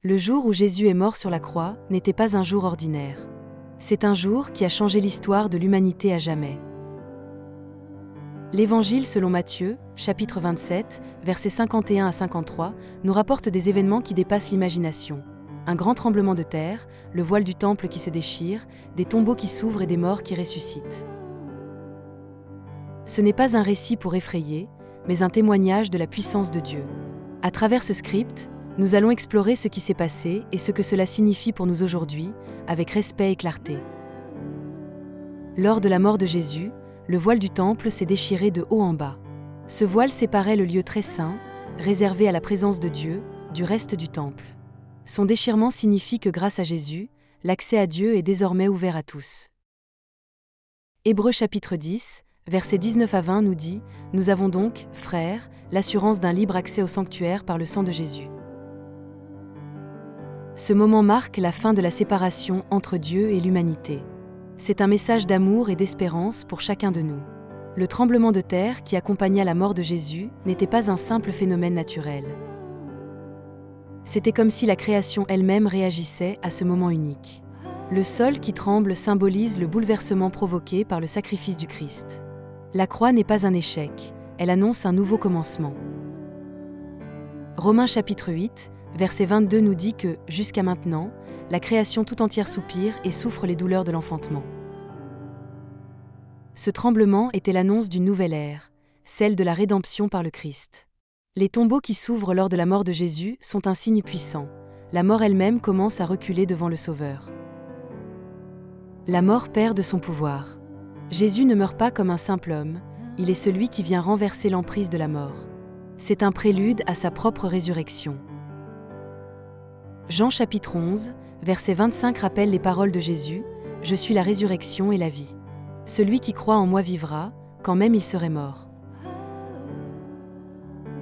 Le jour où Jésus est mort sur la croix n'était pas un jour ordinaire. C'est un jour qui a changé l'histoire de l'humanité à jamais. L'Évangile selon Matthieu, chapitre 27, versets 51 à 53, nous rapporte des événements qui dépassent l'imagination. Un grand tremblement de terre, le voile du temple qui se déchire, des tombeaux qui s'ouvrent et des morts qui ressuscitent. Ce n'est pas un récit pour effrayer, mais un témoignage de la puissance de Dieu. À travers ce script, nous allons explorer ce qui s'est passé et ce que cela signifie pour nous aujourd'hui, avec respect et clarté. Lors de la mort de Jésus, le voile du temple s'est déchiré de haut en bas. Ce voile séparait le lieu très saint, réservé à la présence de Dieu, du reste du temple. Son déchirement signifie que grâce à Jésus, l'accès à Dieu est désormais ouvert à tous. Hébreux chapitre 10, versets 19 à 20 nous dit « Nous avons donc, frères, l'assurance d'un libre accès au sanctuaire par le sang de Jésus. » Ce moment marque la fin de la séparation entre Dieu et l'humanité. C'est un message d'amour et d'espérance pour chacun de nous. Le tremblement de terre qui accompagna la mort de Jésus n'était pas un simple phénomène naturel. C'était comme si la création elle-même réagissait à ce moment unique. Le sol qui tremble symbolise le bouleversement provoqué par le sacrifice du Christ. La croix n'est pas un échec, elle annonce un nouveau commencement. Romains chapitre 8, verset 22 nous dit que, jusqu'à maintenant, la création tout entière soupire et souffre les douleurs de l'enfantement. Ce tremblement était l'annonce d'une nouvelle ère, celle de la rédemption par le Christ. Les tombeaux qui s'ouvrent lors de la mort de Jésus sont un signe puissant. La mort elle-même commence à reculer devant le Sauveur. La mort perd de son pouvoir. Jésus ne meurt pas comme un simple homme, il est celui qui vient renverser l'emprise de la mort. C'est un prélude à sa propre résurrection. Jean chapitre 11, verset 25 rappelle les paroles de Jésus « Je suis la résurrection et la vie. Celui qui croit en moi vivra, quand même il serait mort. »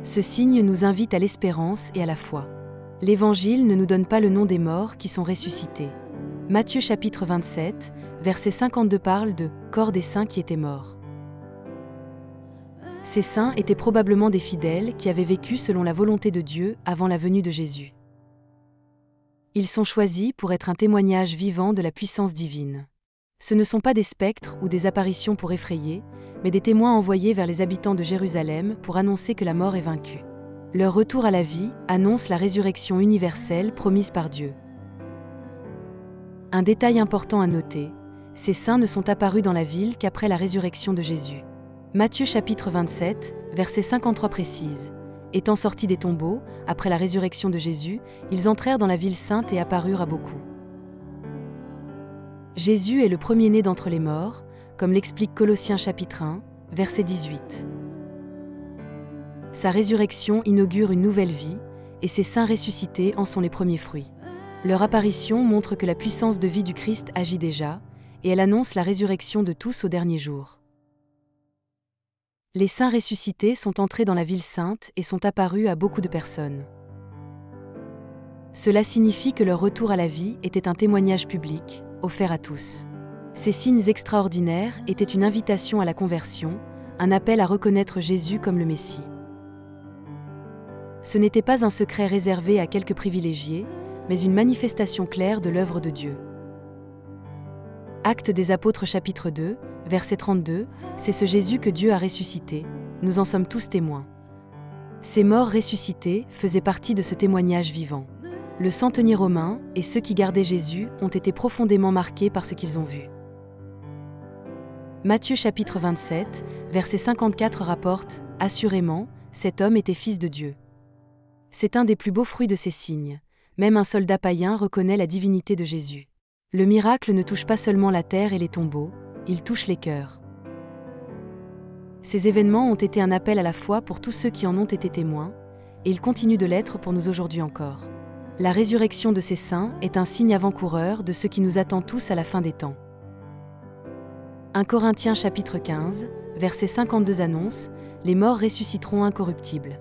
Ce signe nous invite à l'espérance et à la foi. L'Évangile ne nous donne pas le nom des morts qui sont ressuscités. Matthieu chapitre 27, verset 52 parle de « corps des saints qui étaient morts ». Ces saints étaient probablement des fidèles qui avaient vécu selon la volonté de Dieu avant la venue de Jésus. Ils sont choisis pour être un témoignage vivant de la puissance divine. Ce ne sont pas des spectres ou des apparitions pour effrayer, mais des témoins envoyés vers les habitants de Jérusalem pour annoncer que la mort est vaincue. Leur retour à la vie annonce la résurrection universelle promise par Dieu. Un détail important à noter, ces saints ne sont apparus dans la ville qu'après la résurrection de Jésus. Matthieu chapitre 27, verset 53 précise « Étant sortis des tombeaux, après la résurrection de Jésus, ils entrèrent dans la ville sainte et apparurent à beaucoup. » Jésus est le premier-né d'entre les morts, comme l'explique Colossiens chapitre 1, verset 18. Sa résurrection inaugure une nouvelle vie, et ses saints ressuscités en sont les premiers fruits. Leur apparition montre que la puissance de vie du Christ agit déjà, et elle annonce la résurrection de tous au dernier jour. Les saints ressuscités sont entrés dans la ville sainte et sont apparus à beaucoup de personnes. Cela signifie que leur retour à la vie était un témoignage public, offert à tous. Ces signes extraordinaires étaient une invitation à la conversion, un appel à reconnaître Jésus comme le Messie. Ce n'était pas un secret réservé à quelques privilégiés, mais une manifestation claire de l'œuvre de Dieu. Actes des Apôtres chapitre 2, verset 32, c'est ce Jésus que Dieu a ressuscité, nous en sommes tous témoins. Ces morts ressuscités faisaient partie de ce témoignage vivant. Le centenier romain et ceux qui gardaient Jésus ont été profondément marqués par ce qu'ils ont vu. Matthieu chapitre 27, verset 54 rapporte « Assurément, cet homme était fils de Dieu. » C'est un des plus beaux fruits de ces signes. Même un soldat païen reconnaît la divinité de Jésus. Le miracle ne touche pas seulement la terre et les tombeaux, il touche les cœurs. Ces événements ont été un appel à la foi pour tous ceux qui en ont été témoins, et ils continuent de l'être pour nous aujourd'hui encore. La résurrection de ces saints est un signe avant-coureur de ce qui nous attend tous à la fin des temps. 1 Corinthiens chapitre 15, verset 52 annonce « Les morts ressusciteront incorruptibles ».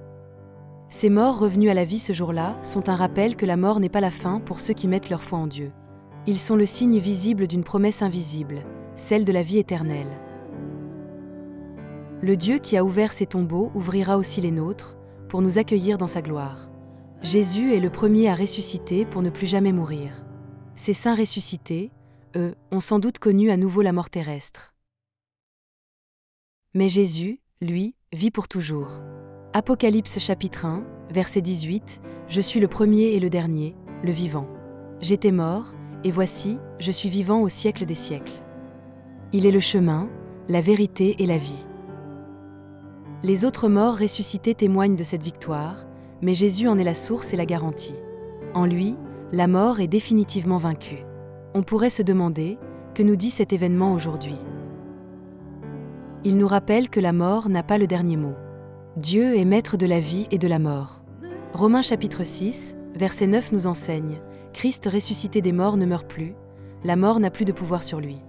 Ces morts revenus à la vie ce jour-là sont un rappel que la mort n'est pas la fin pour ceux qui mettent leur foi en Dieu. Ils sont le signe visible d'une promesse invisible, celle de la vie éternelle. Le Dieu qui a ouvert ces tombeaux ouvrira aussi les nôtres, pour nous accueillir dans sa gloire. Jésus est le premier à ressusciter pour ne plus jamais mourir. Ces saints ressuscités, eux, ont sans doute connu à nouveau la mort terrestre. Mais Jésus, lui, vit pour toujours. Apocalypse chapitre 1, verset 18, « Je suis le premier et le dernier, le vivant. J'étais mort, et voici, je suis vivant au siècle des siècles. Il est le chemin, la vérité et la vie. » Les autres morts ressuscités témoignent de cette victoire, mais Jésus en est la source et la garantie. En lui, la mort est définitivement vaincue. On pourrait se demander, que nous dit cet événement aujourd'hui? Il nous rappelle que la mort n'a pas le dernier mot. Dieu est maître de la vie et de la mort. Romains chapitre 6, verset 9 nous enseigne, « Christ ressuscité des morts ne meurt plus, la mort n'a plus de pouvoir sur lui. »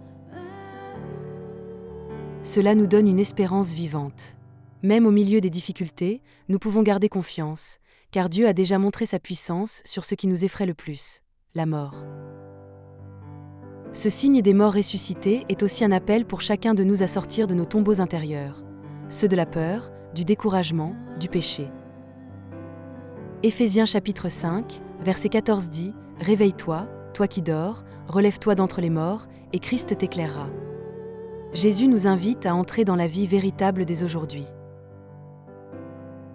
Cela nous donne une espérance vivante. Même au milieu des difficultés, nous pouvons garder confiance, car Dieu a déjà montré sa puissance sur ce qui nous effraie le plus, la mort. Ce signe des morts ressuscités est aussi un appel pour chacun de nous à sortir de nos tombeaux intérieurs, ceux de la peur, du découragement, du péché. Éphésiens chapitre 5, verset 14 dit « Réveille-toi, toi qui dors, relève-toi d'entre les morts, et Christ t'éclairera. » Jésus nous invite à entrer dans la vie véritable dès aujourd'hui.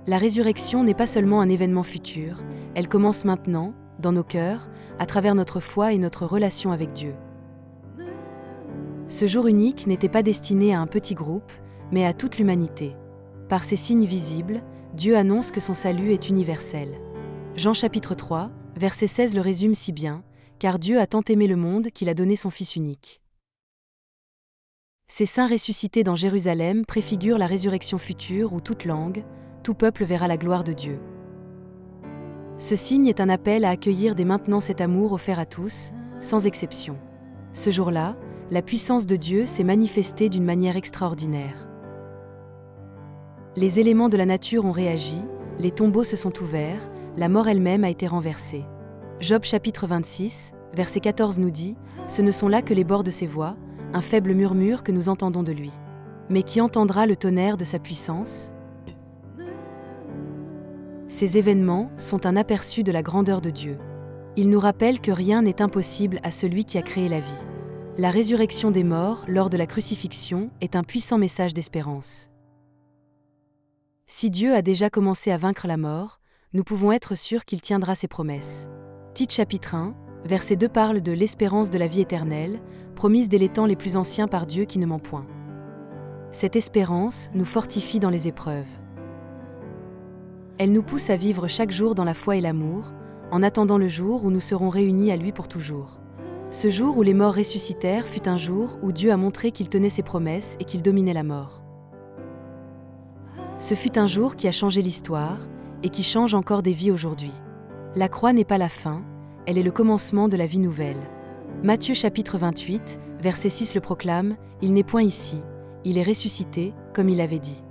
La résurrection n'est pas seulement un événement futur, elle commence maintenant, dans nos cœurs, à travers notre foi et notre relation avec Dieu. Ce jour unique n'était pas destiné à un petit groupe, mais à toute l'humanité. Par ces signes visibles, Dieu annonce que son salut est universel. Jean chapitre 3, verset 16 le résume si bien, « Car Dieu a tant aimé le monde qu'il a donné son Fils unique. » Ces saints ressuscités dans Jérusalem préfigurent la résurrection future où toute langue, tout peuple verra la gloire de Dieu. Ce signe est un appel à accueillir dès maintenant cet amour offert à tous, sans exception. Ce jour-là, la puissance de Dieu s'est manifestée d'une manière extraordinaire. Les éléments de la nature ont réagi, les tombeaux se sont ouverts, la mort elle-même a été renversée. Job chapitre 26, verset 14 nous dit « Ce ne sont là que les bords de ses voix, un faible murmure que nous entendons de lui. Mais qui entendra le tonnerre de sa puissance ?» Ces événements sont un aperçu de la grandeur de Dieu. Ils nous rappellent que rien n'est impossible à celui qui a créé la vie. La résurrection des morts lors de la crucifixion est un puissant message d'espérance. Si Dieu a déjà commencé à vaincre la mort, nous pouvons être sûrs qu'il tiendra ses promesses. Tite chapitre 1, verset 2 parle de l'espérance de la vie éternelle, promise dès les temps les plus anciens par Dieu qui ne ment point. Cette espérance nous fortifie dans les épreuves. Elle nous pousse à vivre chaque jour dans la foi et l'amour, en attendant le jour où nous serons réunis à lui pour toujours. Ce jour où les morts ressuscitèrent fut un jour où Dieu a montré qu'il tenait ses promesses et qu'il dominait la mort. Ce fut un jour qui a changé l'histoire et qui change encore des vies aujourd'hui. La croix n'est pas la fin, elle est le commencement de la vie nouvelle. Matthieu chapitre 28, verset 6 le proclame, « Il n'est point ici, il est ressuscité, comme il avait dit. »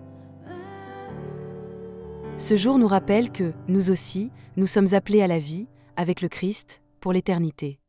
Ce jour nous rappelle que, nous aussi, nous sommes appelés à la vie, avec le Christ, pour l'éternité.